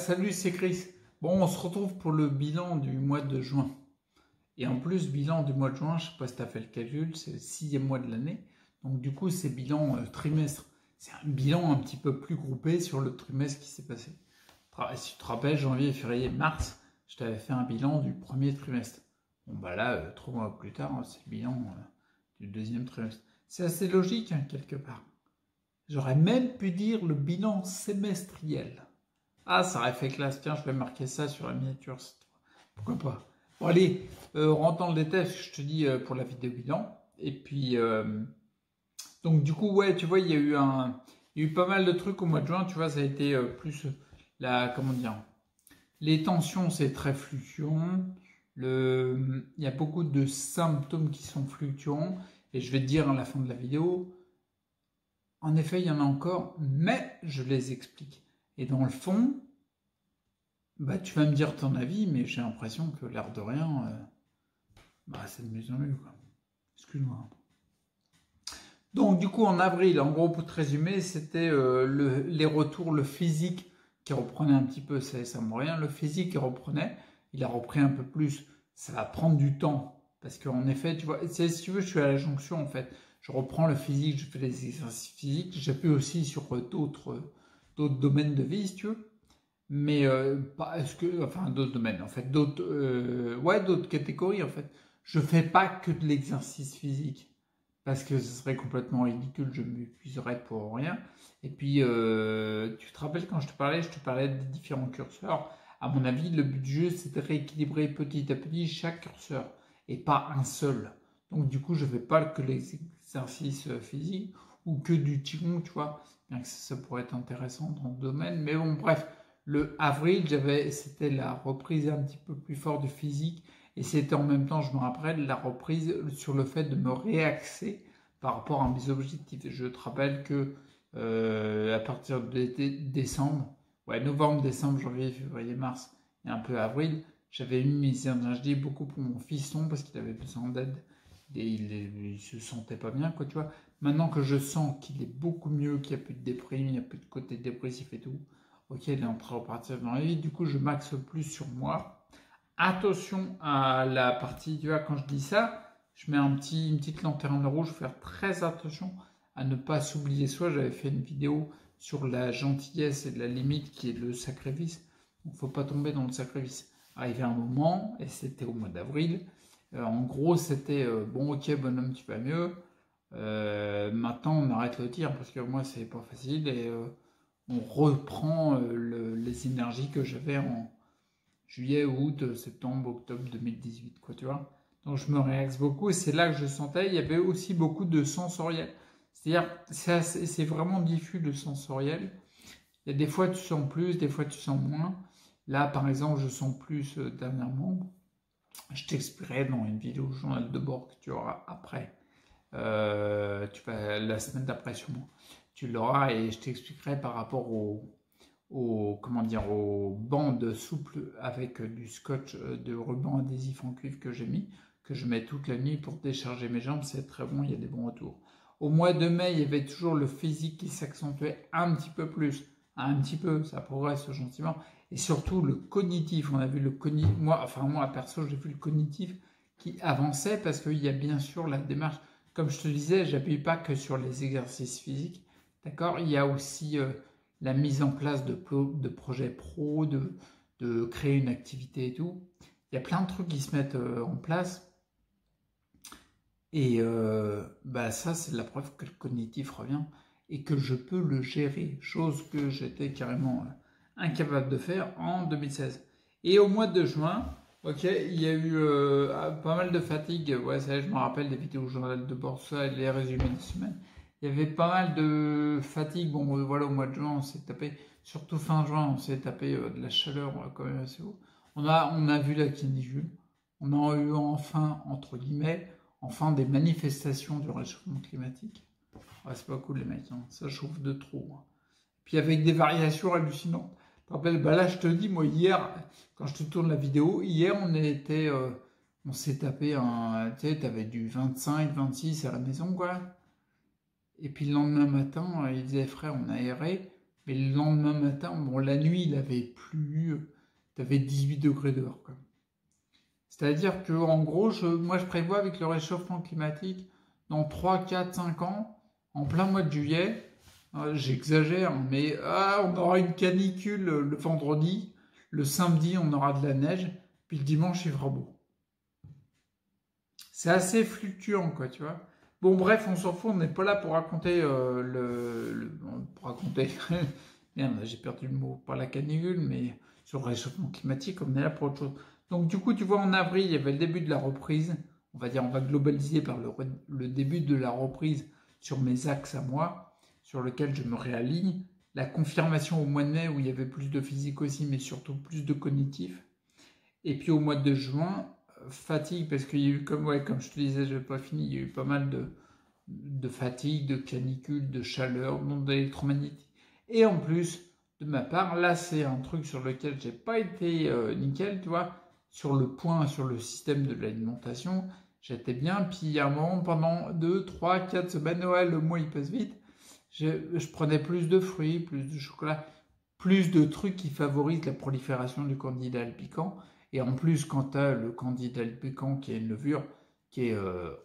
Salut, c'est Chris. Bon, on se retrouve pour le bilan du mois de juin. Et en plus, bilan du mois de juin, je sais pas si tu as fait le calcul, c'est le 6e mois de l'année. Donc du coup, c'est bilan trimestre. C'est un bilan un petit peu plus groupé sur le trimestre qui s'est passé. Si tu te rappelles, janvier, février, mars, je t'avais fait un bilan du premier trimestre. Bon bah là, 3 mois plus tard, c'est le bilan du deuxième trimestre. C'est assez logique, hein, quelque part. J'aurais même pu dire le bilan semestriel. Ah, ça aurait fait classe. Tiens, je vais marquer ça sur la miniature cette fois. Pourquoi pas? Bon, allez, rentre dans le détail, je te dis pour la vidéo bilan. Et puis, donc du coup, ouais, tu vois, il y a eu pas mal de trucs au mois de juin. Tu vois, ça a été plus comment dire, les tensions, c'est très fluctuant. Il y a beaucoup de symptômes qui sont fluctuants. Et je vais te dire à la fin de la vidéo, en effet, il y en a encore, mais je les explique. Et dans le fond, bah, tu vas me dire ton avis, mais j'ai l'impression que l'air de rien, c'est de mieux en mieux, quoi. Excuse-moi. Donc, du coup, en avril, en gros, pour te résumer, c'était les retours, le physique qui reprenait un petit peu, ça me rien. Le physique qui reprenait, il a repris un peu plus. Ça va prendre du temps. Parce qu'en effet, tu vois, si tu veux, je suis à la jonction, en fait. Je reprends le physique, je fais les exercices physiques. J'appuie aussi sur d'autres domaines de vie, si tu veux. Mais enfin d'autres domaines, en fait, d'autres catégories, en fait. Je fais pas que de l'exercice physique parce que ce serait complètement ridicule, je m'épuiserais pour rien. Et puis, tu te rappelles quand je te parlais des différents curseurs. À mon avis, le but du jeu, c'est de rééquilibrer petit à petit chaque curseur et pas un seul. Donc, du coup, je fais pas que les exercices physiques ou que du qigong, tu vois. Bien que ça pourrait être intéressant dans le domaine, mais bon, bref. Le avril, c'était la reprise un petit peu plus forte du physique et c'était en même temps, je me rappelle, la reprise sur le fait de me réaxer par rapport à mes objectifs. Je te rappelle que à partir de décembre, novembre, décembre, janvier, février, mars et un peu avril, j'avais mis mes énergies beaucoup pour mon fiston parce qu'il avait besoin d'aide et il se sentait pas bien, quoi, tu vois. Maintenant que je sens qu'il est beaucoup mieux, qu'il n'y a plus de déprime, il n'y a plus de côté dépressif et tout. Ok, il est en train de repartir dans la vie, du coup je maxe plus sur moi. Attention à la partie, tu vois, quand je dis ça, je mets une petite lanterne rouge, faut faire très attention à ne pas s'oublier soi. J'avais fait une vidéo sur la gentillesse et la limite qui est le sacrifice. Donc faut pas tomber dans le sacrifice. Arrivé un moment, et c'était au mois d'avril, en gros c'était bon ok bonhomme tu vas mieux, maintenant on arrête le tir parce que moi c'est pas facile et on reprend les énergies que j'avais en juillet, août, septembre, octobre 2018, quoi, tu vois. Donc je me réaxe beaucoup et c'est là que je sentais, il y avait aussi beaucoup de sensoriel. C'est-à-dire, c'est vraiment diffus le sensoriel. Il y a des fois tu sens plus, des fois tu sens moins. Là, par exemple, je sens plus dernièrement. Je t'expliquerai dans une vidéo journal de bord que tu auras après. Tu vas la semaine d'après sûrement. Tu l'auras et je t'expliquerai par rapport comment dire, aux bandes souples avec du scotch de ruban adhésif en cuivre que j'ai mis, que je mets toute la nuit pour décharger mes jambes. C'est très bon, il y a des bons retours. Au mois de mai, il y avait toujours le physique qui s'accentuait un petit peu plus. Un petit peu, ça progresse gentiment. Et surtout le cognitif. On a vu le cognitif. Moi, perso, j'ai vu le cognitif qui avançait parce qu'il y a bien sûr la démarche. Comme je te disais, j'appuie pas que sur les exercices physiques. D'accord? Il y a aussi la mise en place de projets pro, de créer une activité et tout. Il y a plein de trucs qui se mettent en place. Et ça, c'est la preuve que le cognitif revient et que je peux le gérer, chose que j'étais carrément incapable de faire en 2016. Et au mois de juin, ok, il y a eu pas mal de fatigue. Ouais, ça, je me rappelle des vidéos journal de bord, ça, et les résumés de semaine. Il y avait pas mal de fatigue. Bon, voilà, au mois de juin, on s'est tapé, surtout fin juin, on s'est tapé de la chaleur quand même assez haut. On a vu la canicule. On a eu enfin, entre guillemets, des manifestations du réchauffement climatique. Ouais, c'est pas cool les mecs, hein. Ça chauffe de trop. Hein. Puis avec des variations hallucinantes. Tu te rappelles, là je te dis, moi hier, quand je te tourne la vidéo, hier on s'est tapé tu sais, t'avais du 25, 26 à la maison, quoi. Et puis le lendemain matin, il disait, frère, on a aéré, Mais le lendemain matin, bon, la nuit, il avait plu, t'avais 18 degrés dehors, quoi. C'est-à-dire que, en gros, moi, je prévois avec le réchauffement climatique, dans 3, 4, 5 ans, en plein mois de juillet, j'exagère, mais on aura une canicule le vendredi, le samedi, on aura de la neige, puis le dimanche, il fera beau. C'est assez fluctuant, quoi, tu vois. Bon, bref, on s'en fout, on n'est pas là pour raconter pour raconter. Merde, j'ai perdu le mot, pas la canicule, mais sur le réchauffement climatique, on est là pour autre chose. Donc, du coup, tu vois, en avril, il y avait le début de la reprise. On va dire, on va globaliser par le début de la reprise sur mes axes à moi, sur lequel je me réaligne. La confirmation au mois de mai, où il y avait plus de physique aussi, mais surtout plus de cognitif. Et puis au mois de juin, fatigue, parce qu'il y a eu, comme je te disais, je n'ai pas fini, il y a eu pas mal de fatigue, de canicule, de chaleur, d'ondes électromagnétiques. Et en plus, de ma part, là c'est un truc sur lequel j'ai pas été nickel, tu vois, sur le point, sur le système de l'alimentation, j'étais bien, puis à un moment, pendant 2, 3, 4 semaines, ouais, le mois il passe vite, je prenais plus de fruits, plus de chocolat, plus de trucs qui favorisent la prolifération du candidat albicans. Et en plus, quand tu as le candidat albicans qui est une levure qui est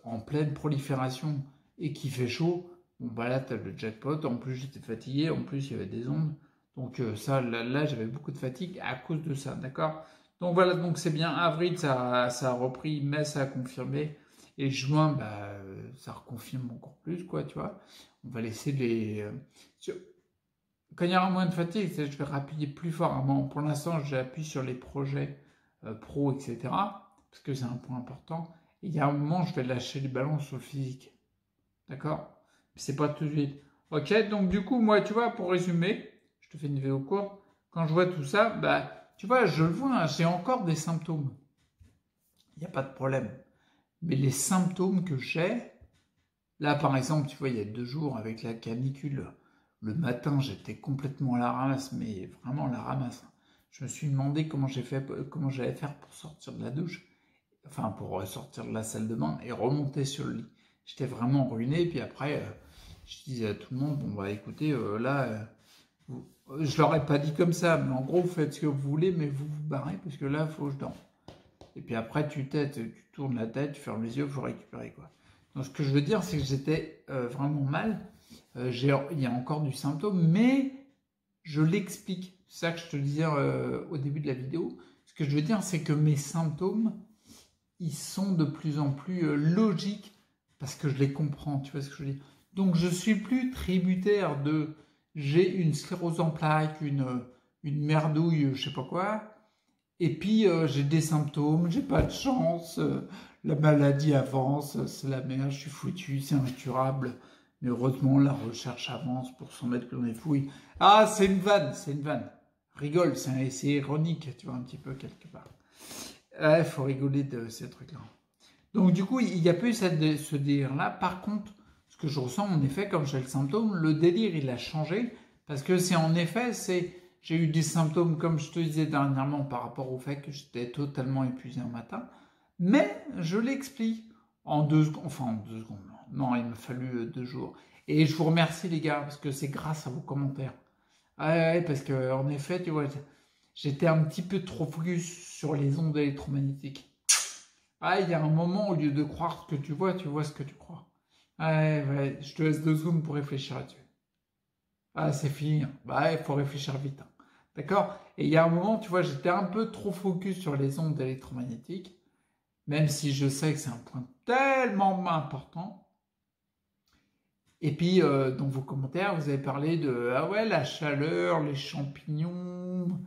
en pleine prolifération et qui fait chaud, bon bah là tu as le jackpot. En plus j'étais fatigué, en plus il y avait des ondes. Donc ça, là j'avais beaucoup de fatigue à cause de ça, d'accord. Donc voilà, donc c'est bien. Avril ça a repris, mai ça a confirmé. Et juin, bah, ça reconfirme encore plus, quoi, tu vois. On va laisser les... Quand il y aura moins de fatigue, je vais appuyer plus fort. Pour l'instant, j'appuie sur les projets pro, etc. Parce que c'est un point important. Et il y a un moment, je vais lâcher les ballons sur le physique. D'accord? C'est pas tout de suite. Ok, donc du coup, moi, tu vois, pour résumer, je te fais une vidéo courte. Quand je vois tout ça, bah, tu vois, je le vois, hein, j'ai encore des symptômes. Il n'y a pas de problème. Mais les symptômes que j'ai, là, par exemple, tu vois, il y a 2 jours, avec la canicule, le matin, j'étais complètement à la ramasse, mais vraiment à la ramasse. Je me suis demandé comment j'allais faire pour sortir de la douche, enfin pour sortir de la salle de bain et remonter sur le lit. J'étais vraiment ruiné, puis après, je disais à tout le monde, bon bah écoutez, là, je leur ai pas dit comme ça, mais en gros, vous faites ce que vous voulez, mais vous vous barrez, parce que là, il faut que je dorme. Et puis après, tu tournes la tête, tu fermes les yeux, il faut récupérer, quoi. Donc ce que je veux dire, c'est que j'étais vraiment mal. Il y a encore du symptôme, mais je l'explique. C'est ça que je te disais au début de la vidéo. Ce que je veux dire, c'est que mes symptômes, ils sont de plus en plus logiques parce que je les comprends. Tu vois ce que je veux dire? Donc je suis plus tributaire de j'ai une sclérose en plaques, une merdouille, je sais pas quoi. Et puis j'ai des symptômes, j'ai pas de chance, la maladie avance, c'est la merde, je suis foutu, c'est incurable. Mais heureusement, la recherche avance pour s'en mettre plein les fouilles. Ah, c'est une vanne, c'est une vanne. Rigole, c'est ironique, tu vois, un petit peu quelque part. Il faut rigoler de ces trucs-là. Donc du coup, il n'y a plus ce délire-là. Par contre, ce que je ressens, en effet, comme j'ai le symptôme, le délire, il a changé. Parce que c'est en effet, j'ai eu des symptômes, comme je te disais dernièrement, par rapport au fait que j'étais totalement épuisé un matin. Mais je l'explique en 2 secondes. Enfin, en 2 secondes. Non, il m'a fallu 2 jours. Et je vous remercie, les gars, parce que c'est grâce à vos commentaires. Ouais, parce que en effet, tu vois, j'étais un petit peu trop focus sur les ondes électromagnétiques. Ah, il y a un moment, au lieu de croire ce que tu vois ce que tu crois. Ouais, je te laisse 2 secondes pour réfléchir là-dessus. Ah, c'est fini. Bah, il faut réfléchir vite, hein. D'accord? Et il y a un moment, tu vois, j'étais un peu trop focus sur les ondes électromagnétiques, même si je sais que c'est un point tellement important. Et puis, dans vos commentaires, vous avez parlé de, ah ouais, la chaleur, les champignons.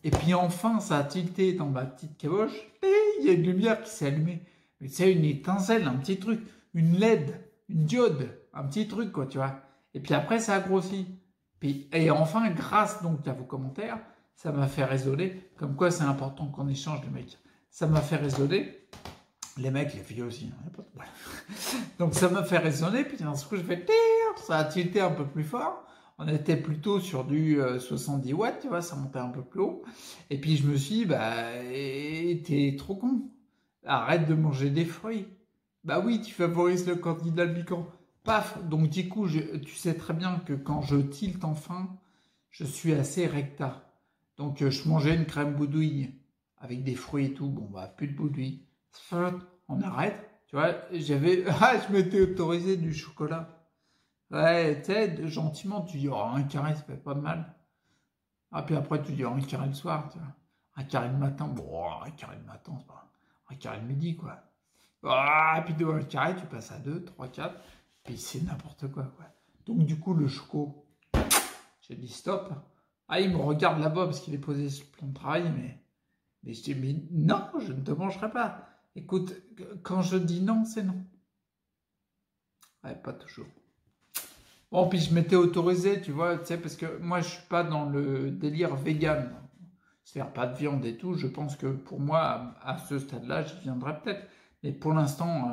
Et puis enfin, ça a tilté dans ma petite caboche. Et il y a une lumière qui s'est allumée. Mais c'est une étincelle, un petit truc. Une LED, une diode, un petit truc, quoi, tu vois. Et puis après, ça a grossi. Et enfin, grâce donc à vos commentaires, ça m'a fait raisonner. Comme quoi, c'est important qu'on échange, les mecs. Ça m'a fait raisonner. Les mecs, les filles aussi. Hein, donc ça m'a fait raisonner. Puis d'un coup, je fais ça a tilté un peu plus fort. On était plutôt sur du 70 watts, tu vois, ça montait un peu plus haut. Et puis je me suis dit, bah, t'es trop con. Arrête de manger des fruits. Bah oui, tu favorises le candidat albicans. Paf. Donc du coup, tu sais très bien que quand je tilte enfin, je suis assez recta. Donc, je mangeais une crème bouillie avec des fruits et tout. Bon, bah, plus de bouillie. On arrête. Tu vois, je m'étais autorisé du chocolat. Ouais, tu sais, gentiment, tu dis, oh, un carré, ça fait pas de mal. Ah, puis après, tu dis, oh, un carré le soir, tu vois. Un carré le matin, bon, un carré le matin, c'est pas un carré le midi, quoi. Ah, puis de un carré, tu passes à 2, 3, 4, puis c'est n'importe quoi, quoi. Donc, du coup, le choco, j'ai dit stop. Ah, il me regarde là-bas parce qu'il est posé sur le plan de travail, mais je dis, mais non, je ne te mangerai pas. Écoute, quand je dis non, c'est non. Ouais, pas toujours. Bon, puis je m'étais autorisé, tu vois, tu sais, parce que moi, je suis pas dans le délire vegan. C'est-à-dire pas de viande et tout. Je pense que pour moi, à ce stade-là, j'y viendrai peut-être. Mais pour l'instant,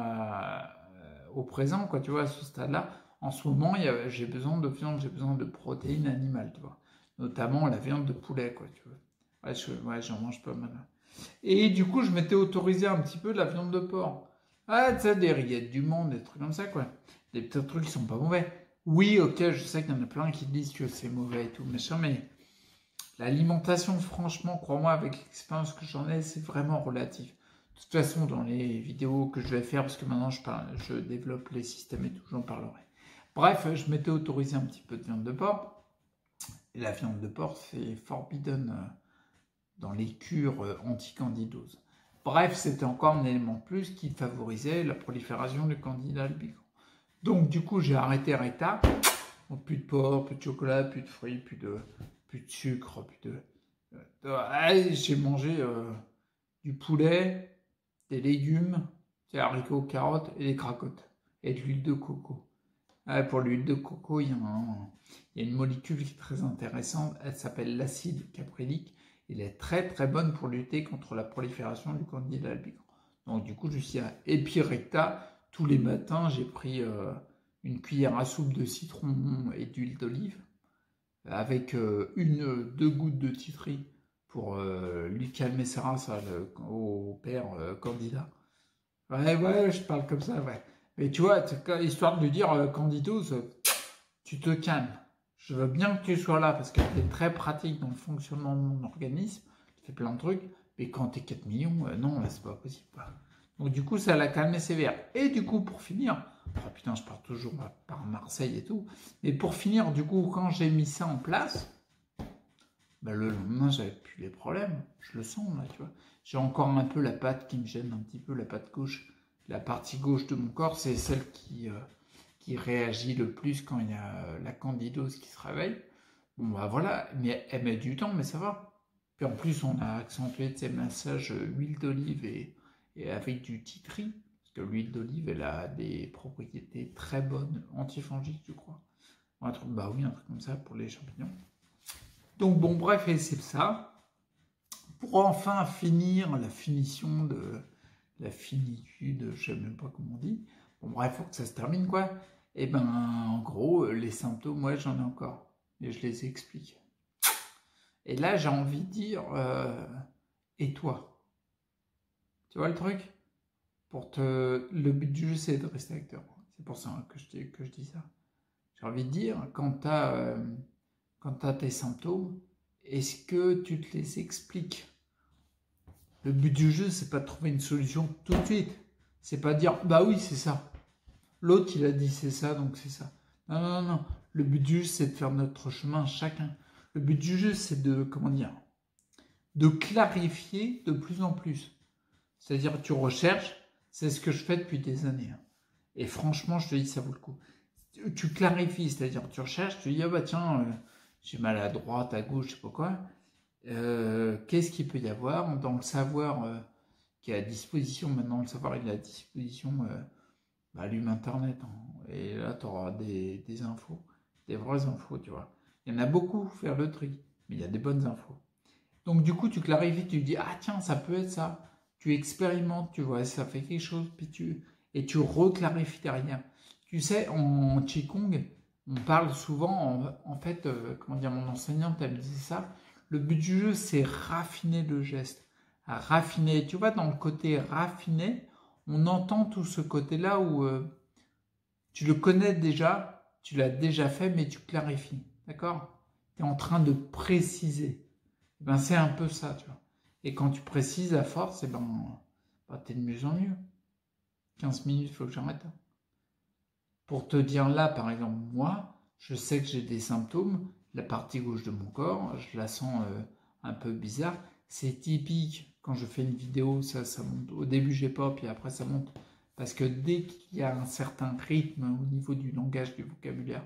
au présent, quoi, tu vois, à ce stade-là, en ce moment, j'ai besoin de viande, j'ai besoin de protéines animales, tu vois. Notamment la viande de poulet, quoi, tu vois. Ouais, j'en mange pas mal. Et du coup, je m'étais autorisé un petit peu de la viande de porc. Ah, tu sais, des rillettes du monde, des trucs comme ça, quoi. Des petits trucs qui sont pas mauvais. Oui, ok, je sais qu'il y en a plein qui disent que c'est mauvais et tout, machin, mais l'alimentation, franchement, crois-moi, avec l'expérience que j'en ai, c'est vraiment relatif. De toute façon, dans les vidéos que je vais faire, parce que maintenant je développe les systèmes et tout, j'en parlerai. Bref, je m'étais autorisé un petit peu de viande de porc. Et la viande de porc, c'est forbidden dans les cures anti-candidose. Bref, c'était encore un élément de plus qui favorisait la prolifération du candidat albicans. Donc, du coup, j'ai arrêté Recta. Donc, plus de porc, plus de chocolat, plus de fruits, plus de sucre, j'ai mangé du poulet, des légumes, des haricots, carottes et des cracottes. Et de l'huile de coco. Pour l'huile de coco, il y a une molécule qui est très intéressante. Elle s'appelle l'acide caprylique. Elle est très très bonne pour lutter contre la prolifération du candidat albicans. Donc du coup, je suis à Epirecta. Tous les matins, j'ai pris une cuillère à soupe de citron et d'huile d'olive avec 2 gouttes de titri pour lui calmer sa race au père candidat. Ouais, je parle comme ça, ouais. Mais tu vois, histoire de lui dire, Candidose, tu te calmes. Je veux bien que tu sois là parce que tu es très pratique dans le fonctionnement de mon organisme. Tu fais plein de trucs. Mais quand tu es 4 millions, non, là, c'est pas possible. Quoi. Donc, du coup, ça l'a calmé sévère. Et du coup, pour finir, oh putain, je pars toujours par Marseille et tout. Mais pour finir, du coup, quand j'ai mis ça en place, bah, le lendemain, j'avais plus les problèmes. Je le sens, là, tu vois. J'ai encore un peu la patte qui me gêne un petit peu, la patte gauche. La partie gauche de mon corps, c'est celle qui réagit le plus quand il y a la candidose qui se réveille. Bon, bah voilà, mais elle met du temps, mais ça va. Puis en plus, on a accentué ces massages huile d'olive et avec du titri, parce que l'huile d'olive, elle a des propriétés très bonnes, antifongiques, je crois. Un truc, bah oui, un truc comme ça pour les champignons. Donc bon, bref, et c'est ça. Pour enfin finir la finition de la finitude, je sais même pas comment on dit. Bon, bref, faut que ça se termine, quoi. Et ben, en gros, les symptômes, ouais, j'en ai encore. Et je les explique. Et là, j'ai envie de dire, et toi? Tu vois le truc? Le but du jeu, c'est de rester acteur. C'est pour ça que je dis ça. J'ai envie de dire, quand t'as tes symptômes, est-ce que tu te les expliques? Le but du jeu, c'est pas de trouver une solution tout de suite. C'est pas de dire, bah oui, c'est ça. L'autre, il a dit c'est ça, donc c'est ça. Non, non, non. Le but du jeu, c'est de faire notre chemin chacun. Le but du jeu, c'est de clarifier de plus en plus. C'est-à-dire que tu recherches, c'est ce que je fais depuis des années. Et franchement, je te dis, ça vaut le coup. Tu clarifies, c'est-à-dire que tu recherches, tu dis, ah bah tiens, j'ai mal à droite, à gauche, je sais pas quoi. Qu'est-ce qu'il peut y avoir dans le savoir qui est à disposition maintenant? Le savoir, il est à disposition. Allume Internet. Et là, tu auras des infos, des vraies infos, tu vois. Il y en a beaucoup, faire le tri, mais il y a des bonnes infos. Donc, du coup, tu clarifies, tu dis, ah tiens, ça peut être ça. Tu expérimentes, tu vois, ça fait quelque chose, puis tu reclarifies derrière. Tu sais, en Qigong, on parle souvent, en fait, comment dire, mon enseignante, elle me disait ça, le but du jeu, c'est raffiner le geste. Raffiner, tu vois, dans le côté raffiné, on entend tout ce côté-là où tu le connais déjà, tu l'as déjà fait, mais tu clarifies. D'accord? tu es en train de préciser. Eh ben, c'est un peu ça, tu vois. Et quand tu précises à force, eh ben, tu es de mieux en mieux. 15 minutes, il faut que j'arrête. Pour te dire là, par exemple, moi, je sais que j'ai des symptômes. La partie gauche de mon corps, je la sens un peu bizarre. C'est typique quand je fais une vidéo, ça monte. Au début, j'ai pas, puis après, ça monte. Parce que dès qu'il y a un certain rythme au niveau du langage, du vocabulaire,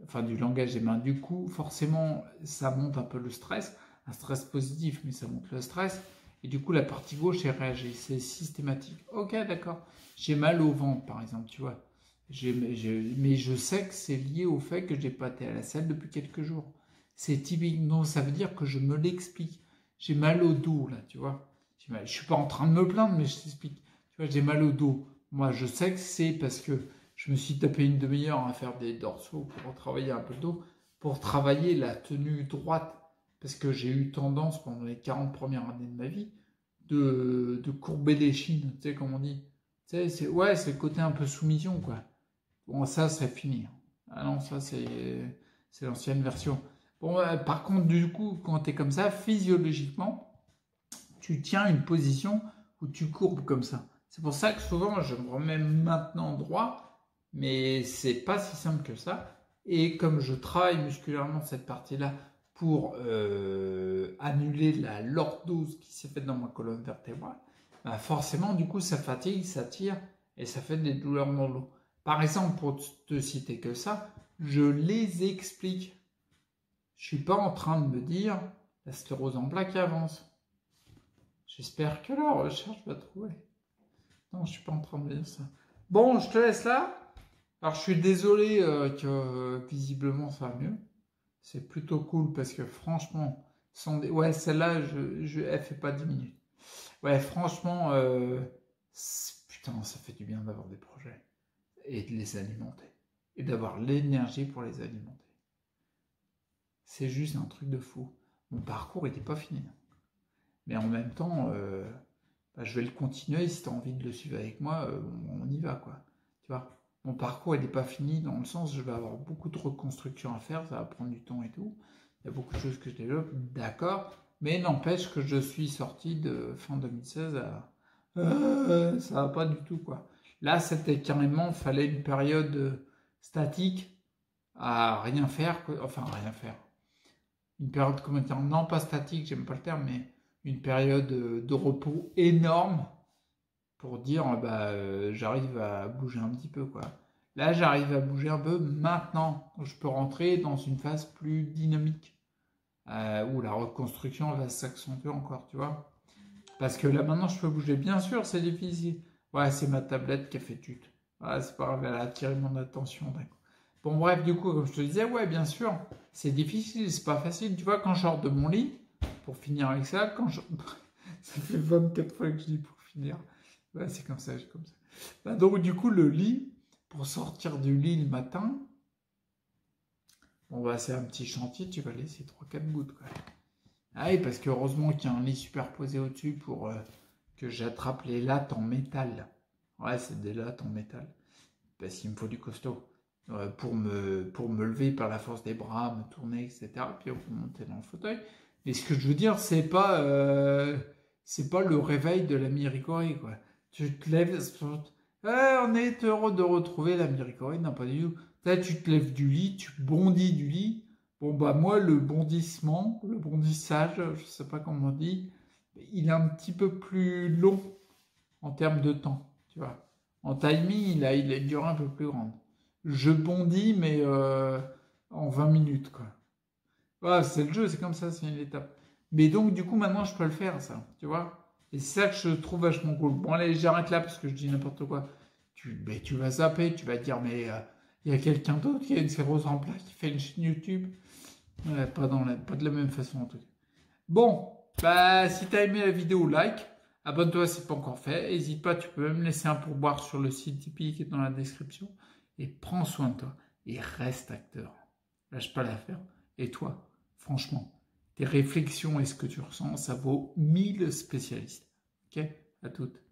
enfin du langage des mains, du coup, forcément, ça monte un peu le stress. Un stress positif, mais ça monte le stress. Et du coup, la partie gauche, elle réagit. C'est systématique. Ok, d'accord. J'ai mal au ventre, par exemple, tu vois. Mais je sais que c'est lié au fait que j'ai pas été à la salle depuis quelques jours. C'est typique. Non, ça veut dire que je me l'explique. J'ai mal au dos, là, tu vois. Je suis pas en train de me plaindre, mais je t'explique. Tu vois, j'ai mal au dos. Moi, je sais que c'est parce que je me suis tapé une demi-heure à faire des dorsaux pour travailler un peu le dos, pour travailler la tenue droite. Parce que j'ai eu tendance pendant les 40 premières années de ma vie de courber les chines, tu sais, comme on dit. Tu sais, c'est le côté un peu soumission, quoi. Bon, ça, c'est fini. Ah non, ça, c'est l'ancienne version. Bon, par contre, du coup, quand tu es comme ça, physiologiquement, tu tiens une position où tu courbes comme ça. C'est pour ça que souvent, je me remets maintenant droit, mais c'est pas si simple que ça. Et comme je travaille musculairement cette partie-là pour annuler la lordose qui s'est faite dans ma colonne vertébrale, bah forcément, du coup, ça fatigue, ça tire et ça fait des douleurs dans le dos. Par exemple, pour te citer que ça, je les explique. Je suis pas en train de me dire la sclérose en plaques avance. J'espère que la recherche va trouver. Non, je suis pas en train de me dire ça. Bon, je te laisse là. Alors, je suis désolé que visiblement ça va mieux. C'est plutôt cool parce que franchement, ouais, celle-là, elle fait pas 10 minutes. Ouais, franchement, putain, ça fait du bien d'avoir des projets et de les alimenter et d'avoir l'énergie pour les alimenter. C'est juste un truc de fou. Mon parcours n'était pas fini. Mais en même temps, je vais le continuer. Si tu as envie de le suivre avec moi, on y va, quoi. Tu vois, mon parcours n'est pas fini dans le sens où je vais avoir beaucoup de reconstruction à faire. Ça va prendre du temps et tout. Il y a beaucoup de choses que je développe, d'accord. Mais n'empêche que je suis sorti de fin 2016 à... ça va pas du tout, quoi. Là, c'était carrément, fallait une période statique à rien faire, enfin rien faire. Une période, comment dire, non pas statique, j'aime pas le terme, mais une période de repos énorme pour dire, j'arrive à bouger un petit peu, quoi. Là, j'arrive à bouger un peu. Maintenant, je peux rentrer dans une phase plus dynamique où la reconstruction va s'accentuer encore, tu vois. Parce que là, maintenant, je peux bouger. Bien sûr, c'est difficile. Ouais, c'est ma tablette qui a fait tut. Ouais, c'est pas grave, elle a attiré mon attention d'un coup. Bon, bref, du coup, comme je te disais, ouais, bien sûr, c'est difficile, c'est pas facile. Tu vois, quand je sors de mon lit, pour finir avec ça, ça fait 24 fois que je dis pour finir. Ouais, c'est comme ça, comme ça. Bah, donc, du coup, le lit, pour sortir du lit le matin, bon, bah, c'est un petit chantier, tu vas laisser 3-4 gouttes, quoi. Ah oui, parce qu'heureusement qu'il y a un lit superposé au-dessus pour que j'attrape les lattes en métal. Ouais, c'est des lattes en métal. Parce qu'il me faut du costaud. Pour me lever par la force des bras, me tourner, etc. Puis pour monter dans le fauteuil. Mais ce que je veux dire, c'est pas le réveil de la Miricorée, quoi. Tu te lèves, on est heureux de retrouver la Miricorée, non pas du tout. Là, tu te lèves du lit, tu bondis du lit. Bon, bah moi, le bondissement, le bondissage, je sais pas comment on dit, il est un petit peu plus long en termes de temps, tu vois. En timing, il a une durée un peu plus grande. Je bondis, mais en 20 minutes, quoi. Voilà, c'est le jeu, c'est comme ça, c'est une étape. Mais donc, du coup, maintenant, je peux le faire, ça, tu vois. Et c'est ça que je trouve vachement cool. Bon, allez, j'arrête là parce que je dis n'importe quoi. Tu vas zapper, tu vas dire, mais il y a quelqu'un d'autre qui a une sclérose en plaques, qui fait une chaîne YouTube. Ouais, pas de la même façon, en tout cas. Bon, bah, si t'as aimé la vidéo, like. Abonne-toi si ce n'est pas encore fait. N'hésite pas, tu peux même laisser un pourboire sur le site Tipeee qui est dans la description. Et prends soin de toi. Et reste acteur. Lâche pas l'affaire. Et toi, franchement, tes réflexions et ce que tu ressens, ça vaut 1000 spécialistes. Ok? À toutes.